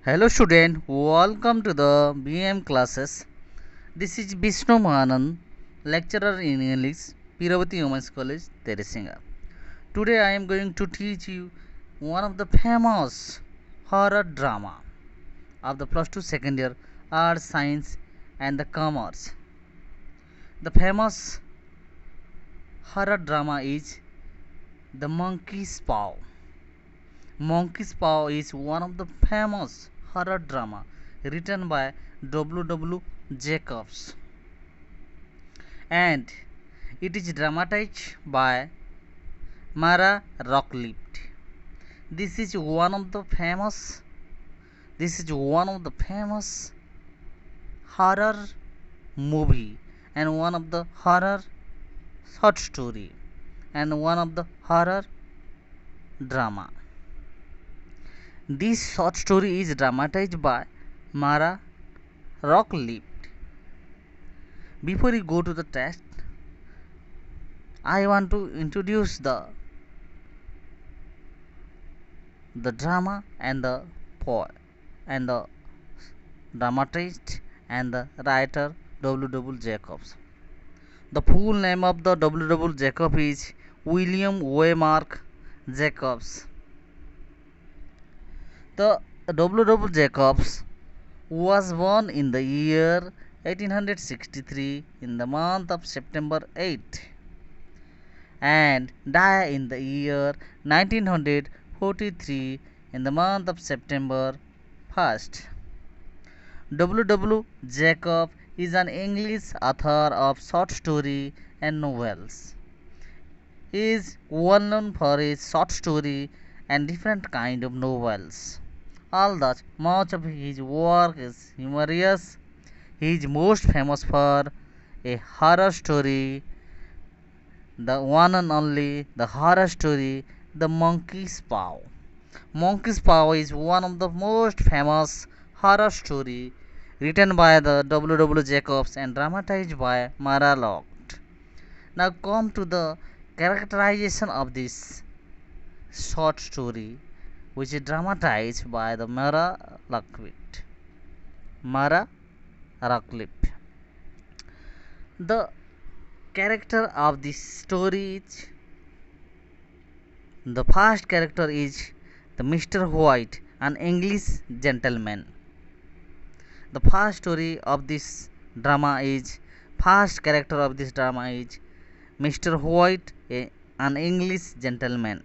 Hello student, welcome to the BM classes. This is Vishnu Mahanan, lecturer in English, Piravati Women's College, Teresinga. Today I am going to teach you one of the famous horror drama of the plus 2 second year art, science and the commerce. The famous horror drama is The Monkey's Paw. Monkey's Paw is one of the famous horror drama written by W. Jacobs, and it is dramatized by Mara Rocklift. This is one of the famous horror movie and one of the horror short story and one of the horror drama. This short story is dramatized by Mara Rocklift. Before we go to the text, I want to introduce the drama and the poet and the dramatist and the writer W. Jacobs. The full name of the W. Jacobs is William Waymark Jacobs. The W. Jacobs was born in the year 1863 in the month of September 8 and died in the year 1943 in the month of September 1st. W. Jacob is an English author of short story and novels. He is well known for his short story and different kind of novels. Although much of his work is humorous, he is most famous for a horror story, the one and only the horror story, The Monkey's Paw. Monkey's Paw is one of the most famous horror story written by the W. Jacobs and dramatized by Mara Locked. Now come to the characterization of this short story, which is dramatized by the Mara Rocklift. The character of this story is the first character is the Mr. White, an English gentleman. The first story of this drama is first character of this drama is Mr. White, an English gentleman.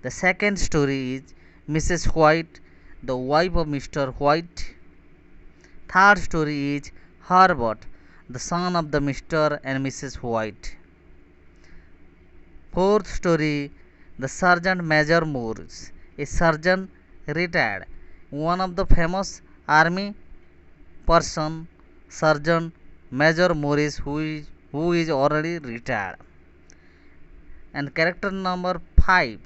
The second story is Mrs. White, the wife of Mr. White. Third story is Herbert, the son of the Mr. and Mrs. White. Fourth story, the Sergeant Major Morris, a sergeant retired, one of the famous army person, Sergeant Major Morris, who is already retired. And character number 5,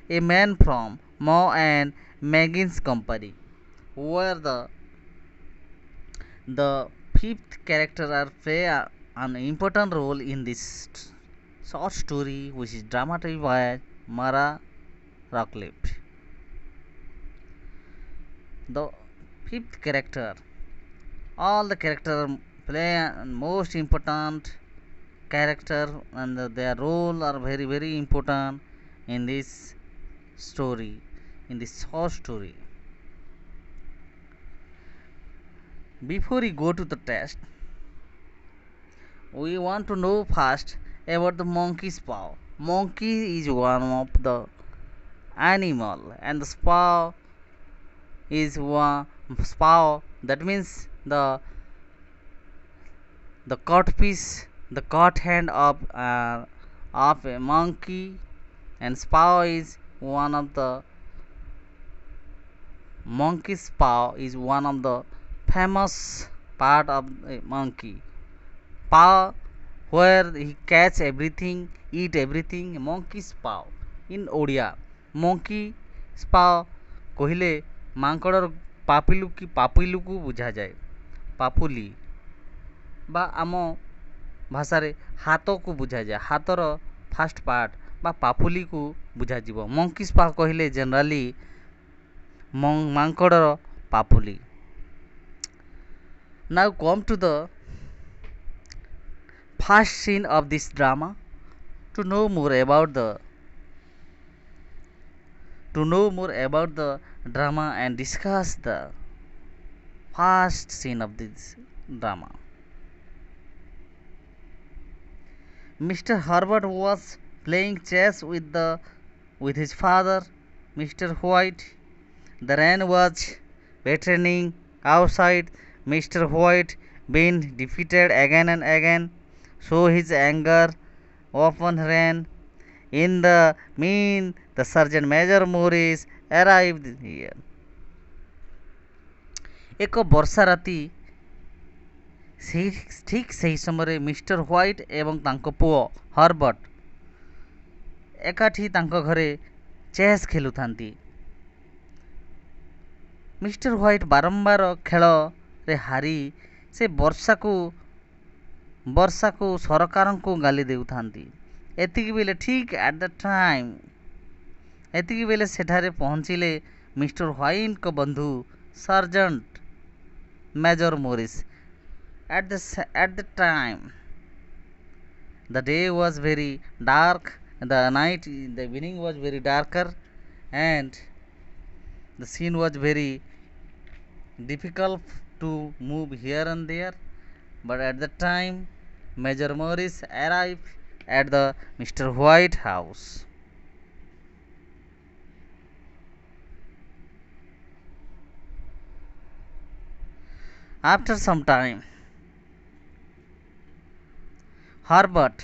a man from Moe and Maggins Company, where the fifth character are play an important role in this short story, which is dramatized by Mara Rocklift. The fifth character, all the characters play a most important character and their role are very important in this story, in this short story. Before we go to the test, we want to know first about the monkey's paw. Monkey is one of the animal and the paw is one paw, that means the cut piece, the cut hand of a monkey, and paw is one of the monkey's paw is one of the famous part of a monkey. Paw, where he catch everything, eat everything, monkey's paw. In Odia, monkey's paw କହିଲେ ମାଙ୍କଡ଼ର ପାପୁଲିକୁ ବୁଝାଯାଏ। ପାପୁଲି ବା ଆମ ଭାଷାରେ ହାତକୁ ବୁଝାଯାଏ। ହାତର first part ବା ପାପୁଲିକୁ बुझाଯିବ। Monkeys पा कहले जनराली ମାଙ୍କଡ଼ର ପାପୁଲି। Now come to the first scene of this drama. To know more about the drama and discuss the first scene of this drama. Mr. Herbert was playing chess with his father, Mr. White. The rain was pattering outside. Mr. White been defeated again and again, so his anger often ran. In the mean, the Sergeant Major Morris arrived here. ଏକ ବର୍ଷା ରାତି ଠିକ୍ ସେହି ସମୟରେ mister white ଏବଂ ତାଙ୍କ ପୁଅ Herbert ଏକାଠି ତାଙ୍କ ଘରେ ଚେସ୍ ଖେଳୁଥାନ୍ତି। ମିଷ୍ଟର ହ୍ୱାଇଟ୍ ବାରମ୍ବାର ଖେଳରେ ହାରି ସେ ବର୍ଷାକୁ ସରକାରଙ୍କୁ ଗାଲି ଦେଉଥାନ୍ତି। ଏତିକି ବେଳେ ସେଠାରେ ପହଞ୍ଚିଲେ ମିଷ୍ଟର ହ୍ୱାଇଟ୍ଙ୍କ ବନ୍ଧୁ sergeant major Morris. At the time, the day was very dark, the evening was very darker, and the scene was very difficult to move here and there. But at the time, Major Morris arrived at the Mr. White house. After some time, Herbert,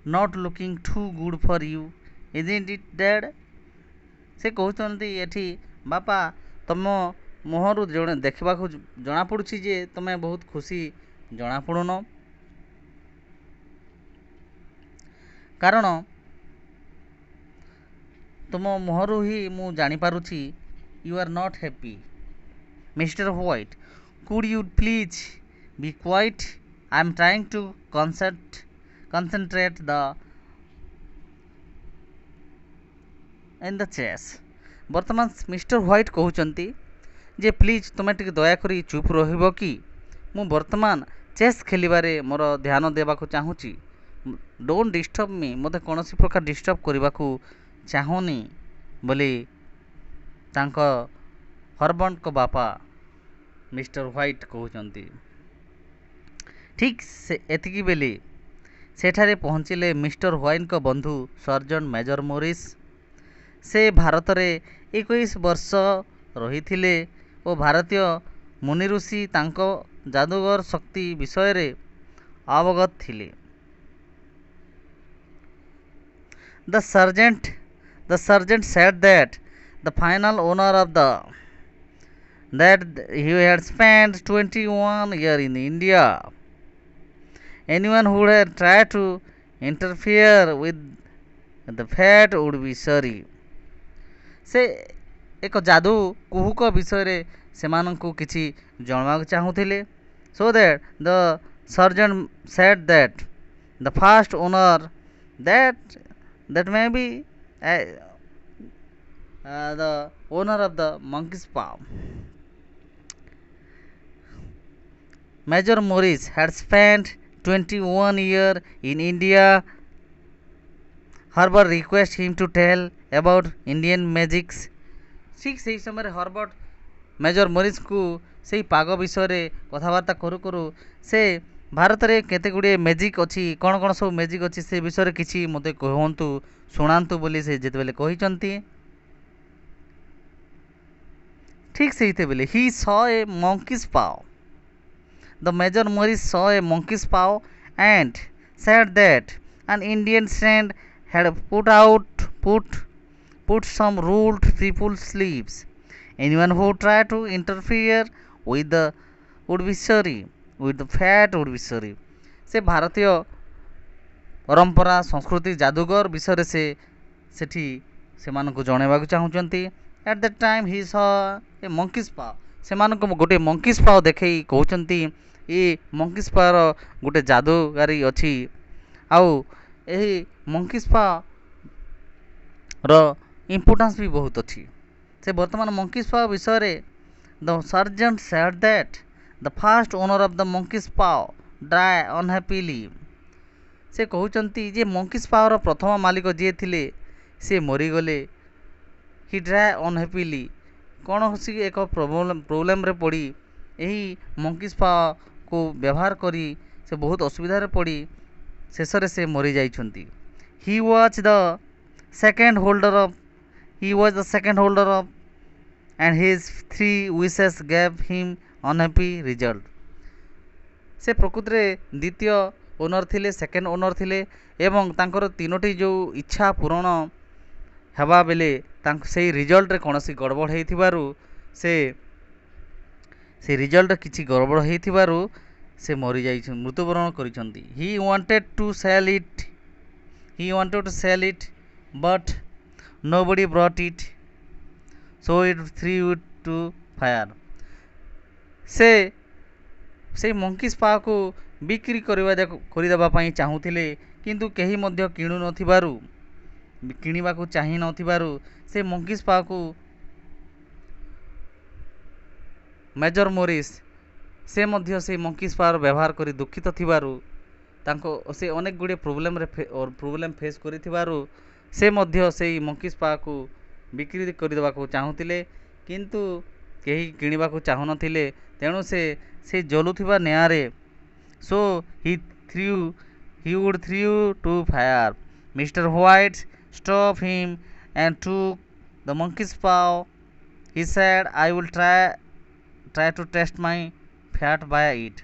not looking too good for you, isn't it, Dad? ସେ କହୁଛନ୍ତି ଏଠି ବାପା ତମ ମୁହଁରୁ ଦେଖିବାକୁ ଜଣାପଡ଼ୁଛି ଯେ ତମେ ବହୁତ ଖୁସି ଜଣାପଡ଼ୁନ, କାରଣ ତୁମ ମୁହଁରୁ ହିଁ ମୁଁ ଜାଣିପାରୁଛି you are not happy. Mr. White, could you please be quiet? I am trying to concentrate in the chess. ବର୍ତ୍ତମାନ ମିଷ୍ଟର ହ୍ୱାଇଟ୍ କହୁଛନ୍ତି ଯେ ପ୍ଲିଜ୍ ତୁମେ ଟିକେ ଦୟାକରି ଚୁପ୍ ରହିବ କି? ମୁଁ ବର୍ତ୍ତମାନ ଚେସ୍ ଖେଳିବାରେ ମୋର ଧ୍ୟାନ ଦେବାକୁ ଚାହୁଁଛି। ଡୋଣ୍ଟ ଡିଷ୍ଟର୍ବ ମି, ମୋତେ କୌଣସି ପ୍ରକାର ଡିଷ୍ଟର୍ବ କରିବାକୁ ଚାହୁଁନି ବୋଲି ତାଙ୍କ ହର୍ବର୍ଟଙ୍କ ବାପା ମିଷ୍ଟର ହ୍ୱାଇଟ୍ କହୁଛନ୍ତି। ଠିକ୍ ଏତିକି ବେଳେ ସେଠାରେ ପହଞ୍ଚିଲେ ମିଷ୍ଟର ହ୍ୱାଇଟ୍ଙ୍କ ବନ୍ଧୁ ସର୍ଜେଣ୍ଟ ମେଜର ମୋରିସ୍। ସେ ଭାରତରେ 21 ବର୍ଷ ରହିଥିଲେ ଓ ଭାରତୀୟ ମୁନିଋଷି ତାଙ୍କ ଯାଦୁଗର ଶକ୍ତି ବିଷୟରେ ଅବଗତ ଥିଲେ। The sergeant said that the final owner of that he had spent 21 years in India. Anyone who had tried to interfere with the fate would be sorry. ସେ ଏକ ଯାଦୁ କୁହୁକ ବିଷୟରେ ସେମାନଙ୍କୁ କିଛି ଜଣାଇବାକୁ ଚାହୁଁଥିଲେ। So that the sergeant said that the first owner that may be the owner of the monkey's paw. Major Morris had spent 21 years in India. Herbert requested him to tell about Indian magics. ଠିକ୍ ସେହି ସମୟରେ Herbert major ମୋରିସ୍ଙ୍କୁ ସେହି ପାଗ ବିଷୟରେ କଥାବାର୍ତ୍ତା କରୁ କରୁ ସେ ଭାରତରେ କେତେ ଗୁଡ଼ିଏ ମ୍ୟାଜିକ୍ ଅଛି, କ'ଣ କ'ଣ ସବୁ ମ୍ୟାଜିକ୍ ଅଛି ସେ ବିଷୟରେ କିଛି ମୋତେ କୁହନ୍ତୁ, ଶୁଣାନ୍ତୁ ବୋଲି ସେ ଯେତେବେଳେ କହିଛନ୍ତି, ଠିକ୍ ସେତେବେଳେ he saw a monkey's paw. The Major Morris saw a monkey's paw and said that an Indian saint had put some ruled people's sleeves. Anyone who tried to interfere with the would be sorry. With the fate would be sorry. ସେ ଭାରତୀୟ ପରମ୍ପରା ସଂସ୍କୃତି ଯାଦୁଗର ବିଷୟରେ ସେ ସେଠି ସେମାନଙ୍କୁ ଜଣାଇବାକୁ ଚାହୁଁଛନ୍ତି। At that time he saw a monkey's paw. ସେମାନଙ୍କୁ ଗୋଟିଏ monkey's paw ଦେଖେଇ କହୁଛନ୍ତି ଏ monkey's pawର ଗୋଟେ ଯାଦୁଗାରୀ ଅଛି, ଆଉ ଏହି monkey's paw ର ଇମ୍ପୋର୍ଟାନ୍ସ ବି ବହୁତ ଅଛି। ସେ ବର୍ତ୍ତମାନ ମଙ୍କିସ୍ ପାଓ ବିଷୟରେ the sergeant said that the first owner of the monkey's paw die unhappily. ସେ କହୁଛନ୍ତି ଯେ ମଙ୍କିସ୍ ପାଓର ପ୍ରଥମ ମାଲିକ ଯିଏ ଥିଲେ ସେ ମରିଗଲେ। ହି ଡାଏ ଅନହ୍ୟାପିଲି, କୌଣସି ଏକ ପ୍ରୋବ୍ଲେମରେ ପଡ଼ି ଏହି ମଙ୍କିସ୍ ପାଓକୁ ବ୍ୟବହାର କରି ସେ ବହୁତ ଅସୁବିଧାରେ ପଡ଼ି ଶେଷରେ ସେ ମରିଯାଇଛନ୍ତି। He was the second holder of and his three wishes gave him unhappy result। ସେ ପ୍ରକୃତରେ ଦ୍ୱିତୀୟ ଓନର ଥିଲେ, ସେକେଣ୍ଡ ଓନର ଥିଲେ ଏବଂ ତାଙ୍କର ତିନୋଟି ଯେଉଁ ଇଚ୍ଛା ପୂରଣ ହେବା ବେଲେ ସେଇ ରିଜଲ୍ଟରେ କୌଣସି ଗଡ଼ବଡ଼ ହେଇଥିବାରୁ ସେ ରିଜଲ୍ଟରେ କିଛି ଗଡ଼ବଡ଼ ହେଇଥିବାରୁ ସେ ମରିଯାଇଛନ୍ତି, ମୃତ୍ୟୁବରଣ କରିଛନ୍ତି। He wanted to sell it but nobody brought it, so it threw it to fire। ସେ ସେଇ ମଙ୍କିସ୍ ପାଓକୁ ବିକ୍ରି କରିଦେବା ପାଇଁ ଚାହୁଁଥିଲେ, କିନ୍ତୁ କେହି ମଧ୍ୟ କିଣିବାକୁ ଚାହିଁ ନଥିବାରୁ ସେ ମଙ୍କିସ୍ ପାଓକୁ ମେଜର ମୋରିସ୍ ସେ ମଧ୍ୟ ସେଇ ମଙ୍କିସ୍ ପାଓର ବ୍ୟବହାର କରି ଦୁଃଖିତ ଥିବାରୁ ସେ ଅନେକ ଗୁଡ଼ିଏ ପ୍ରୋବ୍ଲେମ୍ ଫେସ୍ କରିଥିବାରୁ ସେ ମଧ୍ୟ ସେଇ ମଙ୍କିସ୍ ପାଓକୁ ବିକ୍ରି କରିଦେବାକୁ ଚାହୁଁଥିଲେ, କିନ୍ତୁ କେହି କିଣିବାକୁ ଚାହୁଁନଥିଲେ। ତେଣୁ ସେ ଜଳୁଥିବା ନିଆଁରେ so he would throw to fire। Mr. White stopped him and took the monkey's paw। He said, I will try to test my fat by it।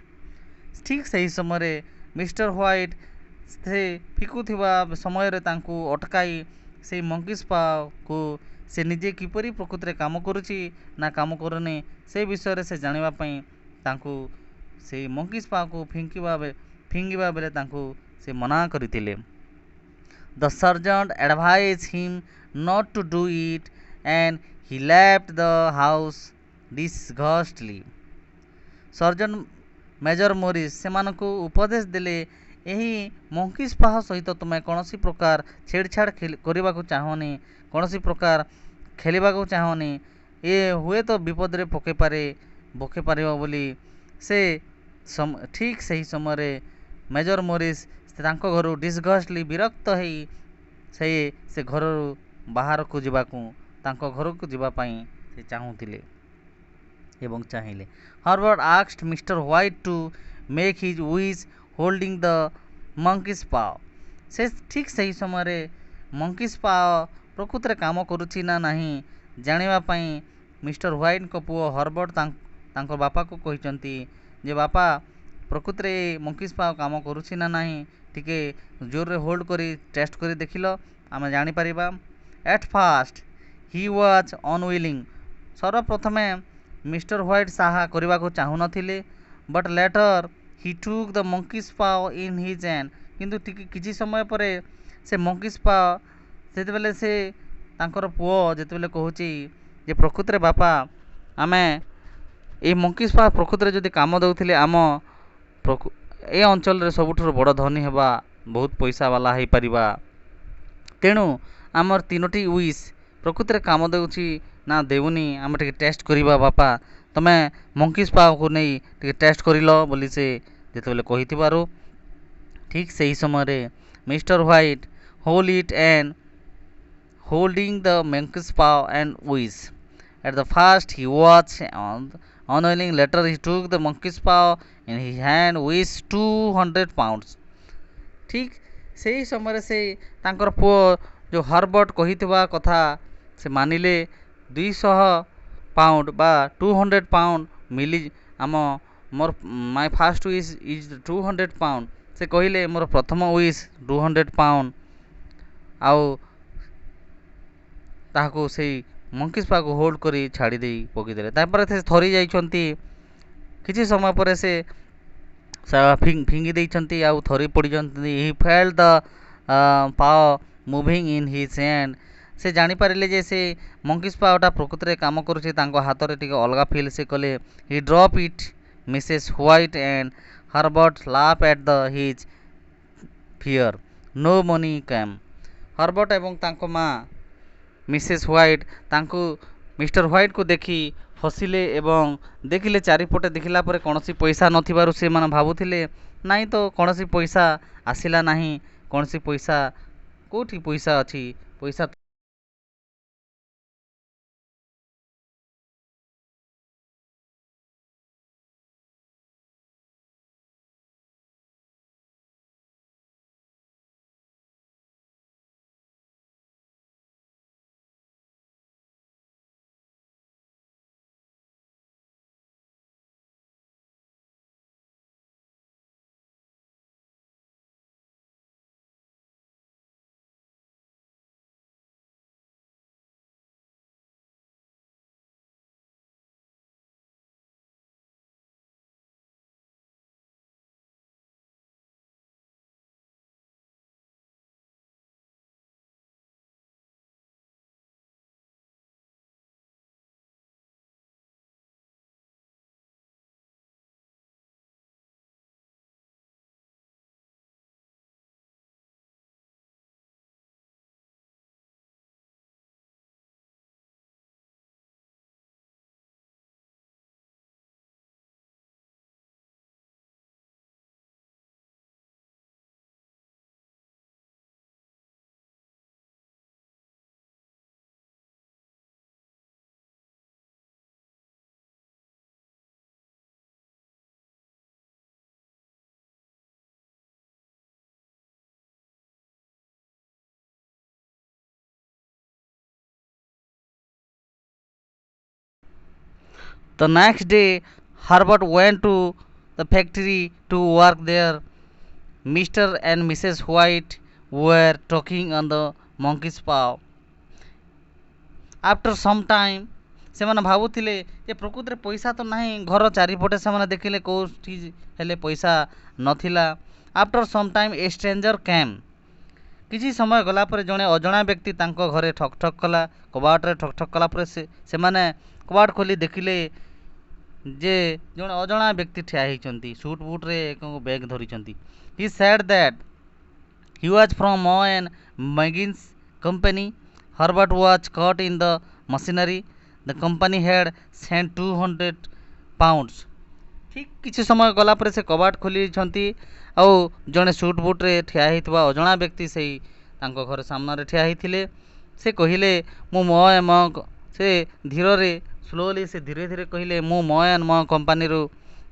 ଠିକ୍ ସେହି ସମୟରେ ମିଷ୍ଟର ହ୍ୱାଇଟ୍ ସେ ଫିକୁଥିବା ସମୟରେ ତାଙ୍କୁ ଅଟକାଇ ସେଇ ମଙ୍କିସ୍ ପାଓକୁ ସେ ନିଜେ କିପରି ପ୍ରକୃତିରେ କାମ କରୁଛି ନା କାମ କରୁନି ସେ ବିଷୟରେ ସେ ଜାଣିବା ପାଇଁ ତାଙ୍କୁ ସେଇ ମଙ୍କିସ୍ ପାଓକୁ ଫିଙ୍ଗିବା ବେଳେ ତାଙ୍କୁ ସେ ମନା କରିଥିଲେ। The sergeant advise him not to do it and he left the house disgustedly। Sergeant major Morris ସେମାନଙ୍କୁ ଉପଦେଶ ଦେଲେ, ଏହି ମଙ୍କିସ୍ ପାଓ ସହିତ ତୁମେ କୌଣସି ପ୍ରକାର ଛେଡ଼ଛାଡ଼ କରିବାକୁ ଚାହଁନି, କୌଣସି ପ୍ରକାର ଖେଳିବାକୁ ଚାହଁନି, ଏ ହୁଏତ ବିପଦରେ ପକାଇ ପାରିବ ବୋଲି। ସେ ଠିକ୍ ସେହି ସମୟରେ ମେଜର ମୋରିସ୍ ତାଙ୍କ ଘରୁ ଡିସଗଷ୍ଟଲି ବିରକ୍ତ ହେଇ ସେ ଘରରୁ ବାହାରକୁ ତାଙ୍କ ଘରକୁ ଯିବା ପାଇଁ ସେ ଚାହୁଁଥିଲେ ଏବଂ ଚାହିଁଲେ। Herbert asked Mr White to make his wish holding the monkey's paw. ସେ ଠିକ୍ ସେହି ସମୟରେ ମଙ୍କିସ୍ ପାଓ ପ୍ରକୃତରେ କାମ କରୁଛି ନା ନାହିଁ ଜାଣିବା ପାଇଁ ମିଷ୍ଟର ହ୍ୱାଇଟ୍ଙ୍କ ପୁଅ ହର୍ବର୍ଟ ତାଙ୍କ ବାପାକୁ କହିଛନ୍ତି ଯେ ବାପା ପ୍ରକୃତରେ ମଙ୍କିସ୍ ପାଓ କାମ କରୁଛି ନା ନାହିଁ ଟିକେ ଜୋରରେ ହୋଲ୍ଡ କରି ଟେଷ୍ଟ କରି ଦେଖିଲ, ଆମେ ଜାଣିପାରିବା। At first he was unwilling. ସର୍ବପ୍ରଥମେ ମିଷ୍ଟର ହ୍ୱାଇଟ୍ ସାହା କରିବାକୁ ଚାହୁଁନଥିଲେ, but later he took the monkey's paw in his hand. କିନ୍ତୁ କିଛି ସମୟ ପରେ ସେ ମଙ୍କିସ୍ ପାଓ ଯେତେବେଳେ ତାଙ୍କର ପୁଅ ଯେତେବେଳେ କହୁଛି ଯେ ପ୍ରକୃତରେ ବାପା ଆମେ ଏଇ ମଙ୍କିସ୍ ପାଓ ପ୍ରକୃତରେ ଯଦି କାମ ଦେଉଥିଲେ ଏ ଅଞ୍ଚଳରେ ସବୁଠାରୁ ବଡ଼ ଧନୀ ହେବା, ବହୁତ ପଇସା ବାଲା ହେଇପାରିବା। ତେଣୁ ଆମର ତିନୋଟି ୱିଶ୍ ପ୍ରକୃତରେ କାମ ଦେଉଛି ନା ଦେଉନି ଆମେ ଟିକେ ଟେଷ୍ଟ କରିବା ବାପା, ତମେ ମଙ୍କିସ୍ ପାଓକୁ ନେଇ ଟିକେ ଟେଷ୍ଟ କରିଲ ବୋଲି ସେ ଯେତେବେଳେ କହିଥିବାରୁ ଠିକ୍ ସେହି ସମୟରେ mister white holding the monkey's paw and wish। At the first he was unwilling, later he took the monkey's paw in his hand with 200 pounds। ଠିକ୍ ସେହି ସମୟରେ ତାଙ୍କର ପୁଅ ଯେଉଁ ହର୍ବର୍ଟ କହିଥିବା କଥା ସେ ମାନିଲେ। 200 ପାଉଣ୍ଡ ବା 200 pound my first wish is 200 pound. ସେ କହିଲେ ମୋର ପ୍ରଥମ ୱିଶ୍ 200 ପାଉଣ୍ଡ। ଆଉ ତାହାକୁ ସେଇ ମଙ୍କିସ୍ ପାଓକୁ ହୋଲ୍ଡ କରି ଛାଡ଼ି ଦେଇ ପକାଇଦେଲେ। ତାପରେ ସେ ଥରି ଯାଇଛନ୍ତି, କିଛି ସମୟ ପରେ ସେ ଫିଙ୍ଗି ଦେଇଛନ୍ତି ଆଉ ଥରି ପଡ଼ିଛନ୍ତି। He felt the paw moving in his hand. ସେ ଜାଣିପାରିଲେ ଯେ ସେ ମଙ୍କିସ୍ ପାଓଟା ପ୍ରକୃତିରେ କାମ କରୁଛି, ତାଙ୍କ ହାତରେ ଟିକେ ଅଲଗା ଫିଲ୍ ସେ କଲେ। He drop it. Mrs White and Herbert laugh at his fear. No money came. Herbert ଏବଂ ତାଙ୍କ ମା मिसेस ह्वाइट तांकु मिस्टर ह्वाइट को देखि हसिले एवं देखिले चारिपटे देखिला पर कौनसी पैसा नथिबारु से माने भाबुथिले नाई तो कौनसी पैसा आसिला नाही, कौनसी पैसा कोठी पैसा अछि, पैसा The next day, Herbert went to the factory to work there. Mr. and Mrs. White were talking on the monkey's paw. After some time, ସେମାନେ ଭାବୁଥିଲେ ଯେ ପ୍ରକୃତରେ ପଇସା ତ ନାହିଁ, ଘର ଚାରିପଟେ ସେମାନେ ଦେଖିଲେ କେଉଁଠି ହେଲେ ପଇସା ନଥିଲା। ଆଫ୍ଟର ସମ୍ ଟାଇମ୍ ଏ ଷ୍ଟ୍ରେଞ୍ଜର କେମ୍। କିଛି ସମୟ ଗଲା ପରେ ଜଣେ ଅଜଣା ବ୍ୟକ୍ତି ତାଙ୍କ ଘରେ ଠକ୍ ଠକ୍ କଲା। କବାଟରେ ଠକ୍ ଠକ୍ କଲା ପରେ ସେମାନେ କବାଟ ଖୋଲି ଦେଖିଲେ ଯେ ଜଣେ ଅଜଣା ବ୍ୟକ୍ତି ଠିଆ ହେଇଛନ୍ତି, ସୁଟ୍ ବୁଟ୍ରେ ଏକ ବ୍ୟାଗ୍ ଧରିଛନ୍ତି। He said that he was from Maw and Meggins company. Herbert was caught in the machinery. The company had sent £200। ଠିକ୍ କିଛି ସମୟ ଗଲା ପରେ ସେ କବାଟ ଖୋଲିଛନ୍ତି ଆଉ ଜଣେ ସୁଟ୍ ବୁଟ୍ରେ ଠିଆ ହେଇଥିବା ଅଜଣା ବ୍ୟକ୍ତି ସେଇ ତାଙ୍କ ଘର ସାମ୍ନାରେ ଠିଆ ହେଇଥିଲେ। ସେ କହିଲେ ସେ ଧୀରରେ ସ୍ଲୋଲି ସେ ଧୀରେ ଧୀରେ କହିଲେ ମୁଁ ମୋ ଆଣ୍ଡ ମୋ କମ୍ପାନୀରୁ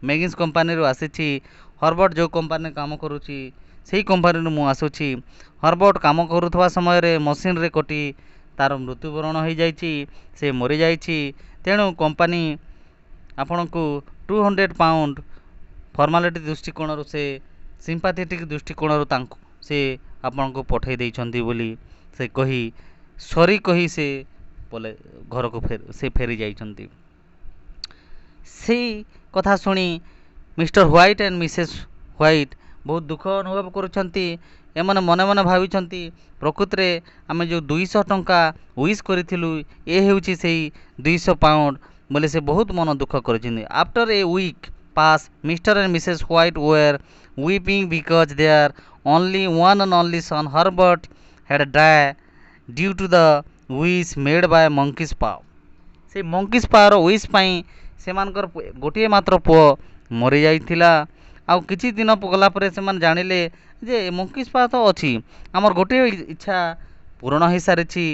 ମେଗିନ୍ସ କମ୍ପାନୀରୁ ଆସିଛି। ହର୍ବର୍ଟ ଯେଉଁ କମ୍ପାନୀରେ କାମ କରୁଛି ସେଇ କମ୍ପାନୀରୁ ମୁଁ ଆସୁଛି। ହର୍ବର୍ଟ କାମ କରୁଥିବା ସମୟରେ ମସିନରେ କଟି ତାର ମୃତ୍ୟୁବରଣ ହୋଇଯାଇଛି, ସେ ମରିଯାଇଛି। ତେଣୁ କମ୍ପାନୀ ଆପଣଙ୍କୁ £200 ଫର୍ମାଲିଟି ଦୃଷ୍ଟିକୋଣରୁ ସେ ସିମ୍ପାଥେଟିକ୍ ଦୃଷ୍ଟିକୋଣରୁ ତାଙ୍କୁ ସେ ଆପଣଙ୍କୁ ପଠାଇ ଦେଇଛନ୍ତି ବୋଲି ସେ କହି ସରି କହି ସେ ଘରକୁ ଫେରି ଯାଇଛନ୍ତି। ସେଇ କଥା ଶୁଣି mister white and missus white ବହୁତ ଦୁଃଖ ଅନୁଭବ କରୁଛନ୍ତି। ଏମାନେ ମନେ ମନେ ଭାବିଛନ୍ତି ପ୍ରକୃତରେ ଆମେ ଯେଉଁ £200 ୱିଶ୍ କରିଥିଲୁ ଏ ହେଉଛି ସେଇ £200 ବୋଲି ସେ ବହୁତ ମନ ଦୁଃଖ କରିଛନ୍ତି। After a week pass mister and missus White were weeping because their one and only son Herbert had died due to the wish made by monkey's paw। ସେ monkey's pawର ୱିଶ୍ ପାଇଁ ସେମାନଙ୍କର ଗୋଟିଏ ମାତ୍ର ପୁଅ ମରିଯାଇଥିଲା। ଆଉ କିଛି ଦିନ ଗଲା ପରେ ସେମାନେ ଜାଣିଲେ ଯେ monkey's paw ତ ଅଛି, ଆମର ଗୋଟିଏ ଇଚ୍ଛା ପୂରଣ ହୋଇସାରିଛି,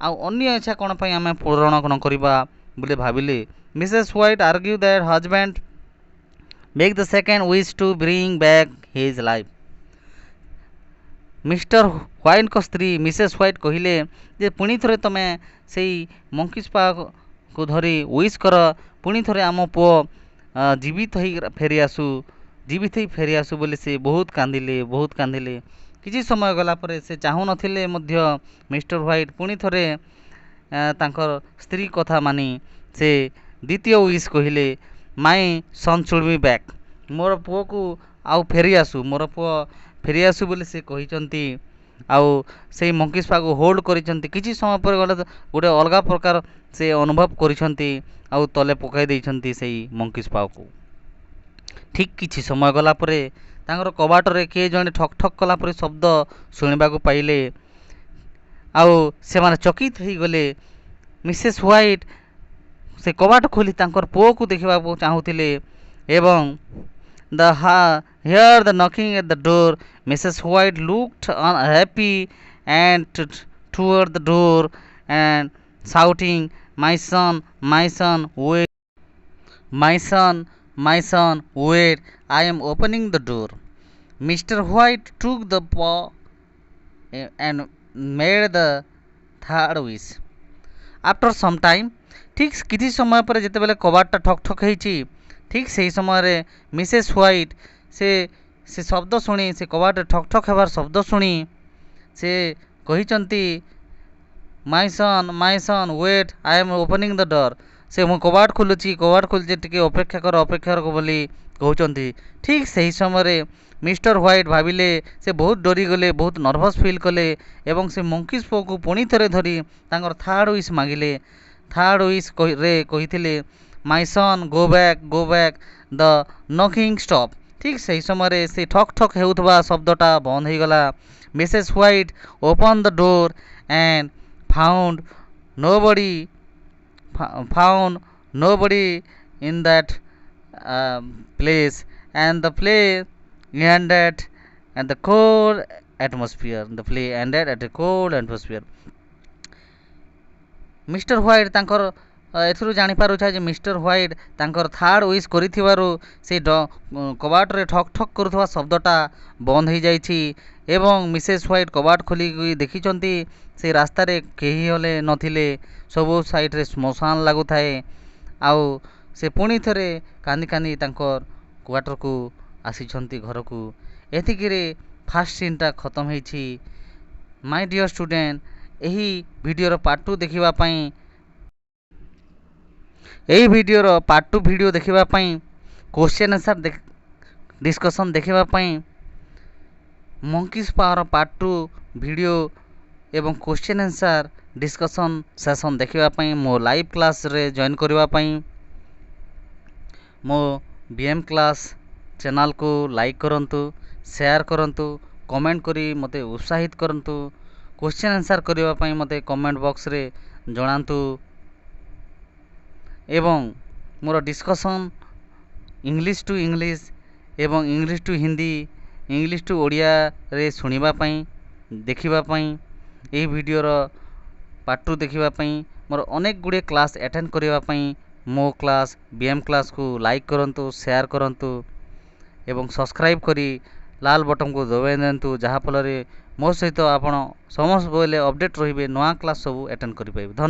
ଆଉ ଅନ୍ୟ ଇଚ୍ଛା କ'ଣ ପାଇଁ ଆମେ ପୂରଣ ନ କରିବା ବୋଲି ଭାବିଲେ। Mrs White argue that husband make the second wish to bring back his life। ମିଷ୍ଟର ହ୍ୱାଇଟ୍ଙ୍କ ସ୍ତ୍ରୀ ମିସେସ୍ ହ୍ୱାଇଟ୍ କହିଲେ ଯେ ପୁଣି ଥରେ ତମେ ସେଇ ମଙ୍କିସ୍ ପାକୁ ଧରି ୱିଶ୍ କର, ପୁଣି ଥରେ ଆମ ପୁଅ ଜୀବିତ ହେଇ ଫେରିଆସୁ ବୋଲି ସେ ବହୁତ କାନ୍ଦିଲେ। କିଛି ସମୟ ଗଲା ପରେ ସେ ଚାହୁଁନଥିଲେ ମଧ୍ୟ ମିଷ୍ଟର ହ୍ୱାଇଟ୍ ପୁଣି ଥରେ ତାଙ୍କର ସ୍ତ୍ରୀ କଥା ମାନି ସେ ଦ୍ୱିତୀୟ ୱିଶ୍ କହିଲେ ମାଇ ସନ୍ ସୁଡ୍ ବି ବ୍ୟାକ୍। ମୋର ପୁଅକୁ ଆଉ ମୋର ପୁଅ ଫେରିଆସୁ ବୋଲି ସେ କହିଛନ୍ତି। ଆଉ ସେଇ ମଙ୍କିସ୍ ପାକୁ ହୋଲ୍ଡ କରିଛନ୍ତି। କିଛି ସମୟ ପରେ ଗଲେ ଗୋଟେ ଅଲଗା ପ୍ରକାର ସେ ଅନୁଭବ କରିଛନ୍ତି ଆଉ ତଳେ ପକାଇ ଦେଇଛନ୍ତି ସେଇ ମଙ୍କିସ୍ ପାକୁ। ଠିକ୍ କିଛି ସମୟ ଗଲା ପରେ ତାଙ୍କର କବାଟରେ କିଏ ଜଣେ ଠକ୍ ଠକ୍ କଲା ପରି ଶବ୍ଦ ଶୁଣିବାକୁ ପାଇଲେ। ଆଉ ସେମାନେ ଚକିତ ହେଇଗଲେ। ମିସେସ୍ ହ୍ୱାଇଟ୍ ସେ କବାଟ ଖୋଲି ତାଙ୍କର ପୁଅକୁ ଦେଖିବାକୁ ଚାହୁଁଥିଲେ ଏବଂ here the knocking at the door. Mrs. White looked unhappy and toward the door and shouting, my son, wait, my son, wait, I am opening the door." Mr. White took the paw and made the third wish. After some time, ଠିକ୍ କିଛି ସମୟ ପରେ ଯେତେବେଳେ କବାଟଟା ଠକ୍ ଠକ୍ ହେଇଛି, ଠିକ୍ ସେହି ସମୟରେ ମିସେସ୍ ହ୍ୱାଇଟ୍ ସେ ଶବ୍ଦ ଶୁଣି, ସେ କବାଟରେ ଠକ୍ ଠକ୍ ହେବାର ଶବ୍ଦ ଶୁଣି ସେ କହିଛନ୍ତି, my son wait, I am opening the door. ସେ ମୁଁ କବାଟ ଖୋଲୁଛି ଟିକେ ଅପେକ୍ଷା କର ବୋଲି କହୁଛନ୍ତି। ଠିକ୍ ସେହି ସମୟରେ ମିଷ୍ଟର ହ୍ୱାଇଟ୍ ଭାବିଲେ, ସେ ବହୁତ ଡରିଗଲେ, ବହୁତ ନର୍ଭସ୍ ଫିଲ୍ କଲେ ଏବଂ ସେ ମଙ୍କିସ୍ ପୁଅକୁ ପୁଣି ଥରେ ଧରି ତାଙ୍କର ଥାର୍ଡ଼ ୱିଶ୍ ମାଗିଲେ। ଥାର୍ଡ଼ ୱିଶ୍ ରେ କହିଥିଲେ, ମାଇ ସନ୍ ଗୋ ବ୍ୟାକ୍ ଦ ନକିଂ ଷ୍ଟପ୍। ଠିକ୍ ସେହି ସମୟରେ ସେ ଠକ୍ ଠକ୍ ହେଉଥିବା ଶବ୍ଦଟା ବନ୍ଦ ହୋଇଗଲା। Mrs white open the door and found nobody in that place, and the play ended at the cold atmosphere. Mister white ତାଙ୍କର ଏଥିରୁ ଜାଣିପାରୁଛେ ଯେ ମିଷ୍ଟର ହ୍ୱାଇଟ୍ ତାଙ୍କର ଥାର୍ଡ଼ ୱିଶ୍ କରିଥିବାରୁ ସେ କବାଟରେ ଠକ୍ ଠକ୍ କରୁଥିବା ଶବ୍ଦଟା ବନ୍ଦ ହୋଇଯାଇଛି ଏବଂ ମିସେସ୍ ହ୍ୱାଇଟ୍ କବାଟ ଖୋଲିକି ଦେଖିଛନ୍ତି ସେ ରାସ୍ତାରେ କେହି ହେଲେ ନଥିଲେ, ସବୁ ସାଇଡ଼୍ରେ ଶ୍ମଶାନ ଲାଗୁଥାଏ। ଆଉ ସେ ପୁଣି ଥରେ କାନ୍ଦି କାନ୍ଦି ତାଙ୍କର କ୍ୱାର୍ଟରକୁ ଆସିଛନ୍ତି ଘରକୁ। ଏତିକିରେ ଫାର୍ଷ୍ଟ ସିନ୍ଟା ଖତମ ହେଇଛି। ମାଇ ଡିଅର୍ ଷ୍ଟୁଡେଣ୍ଟ, ଏହି ଭିଡ଼ିଓର ପାର୍ଟ 2 ଦେଖିବା ପାଇଁ ଭିଡ଼ିଓ ଦେଖିବା ପାଇଁ କ୍ୱେଶ୍ଚନ୍ ଆନ୍ସର୍ ଡିସ୍କସନ୍ ଦେଖିବା ପାଇଁ ମଙ୍କିସ୍ ପାୱାର ପାର୍ଟ 2 ଭିଡ଼ିଓ ଏବଂ କ୍ୱେଶ୍ଚନ୍ ଆନ୍ସର୍ ଡିସ୍କସନ୍ ସେସନ୍ ଦେଖିବା ପାଇଁ ମୋ ଲାଇଭ୍ କ୍ଲାସ୍ରେ ଜଏନ୍ କରିବା ପାଇଁ ମୋ BM କ୍ଲାସ୍ ଚ୍ୟାନେଲ୍କୁ ଲାଇକ୍ କରନ୍ତୁ, ସେୟାର କରନ୍ତୁ, କମେଣ୍ଟ କରି ମୋତେ ଉତ୍ସାହିତ କରନ୍ତୁ। କ୍ୱେଶ୍ଚନ୍ ଆନ୍ସର୍ କରିବା ପାଇଁ ମୋତେ କମେଣ୍ଟ ବକ୍ସରେ ଜଣାନ୍ତୁ ଏବଂ ମୋର ଡିସ୍କସନ୍ ଇଂଲିଶ ଟୁ ଇଂଲିଶ ଏବଂ English to Hindi, English to ଓଡ଼ିଆରେ ଶୁଣିବା ପାଇଁ, ଦେଖିବା ପାଇଁ, ଏହି ଭିଡ଼ିଓର ପାର୍ଟ 2 ଦେଖିବା ପାଇଁ, ମୋର ଅନେକ ଗୁଡ଼ିଏ କ୍ଲାସ୍ ଆଟେଣ୍ଡ କରିବା ପାଇଁ ମୋ କ୍ଲାସ୍ BM କ୍ଲାସ୍କୁ ଲାଇକ୍ କରନ୍ତୁ, ସେୟାର କରନ୍ତୁ ଏବଂ ସବସ୍କ୍ରାଇବ୍ କରି ଲାଲ ବଟନ୍କୁ ଦବାଇ ଦିଅନ୍ତୁ, ଯାହାଫଳରେ ମୋ ସହିତ ଆପଣ ସମସ୍ତ ବେଳେ ଅପଡ଼େଟ୍ ରହିବେ, ନୂଆ କ୍ଲାସ୍ ସବୁ ଆଟେଣ୍ଡ କରିପାରିବେ। ଧନ୍ୟବାଦ।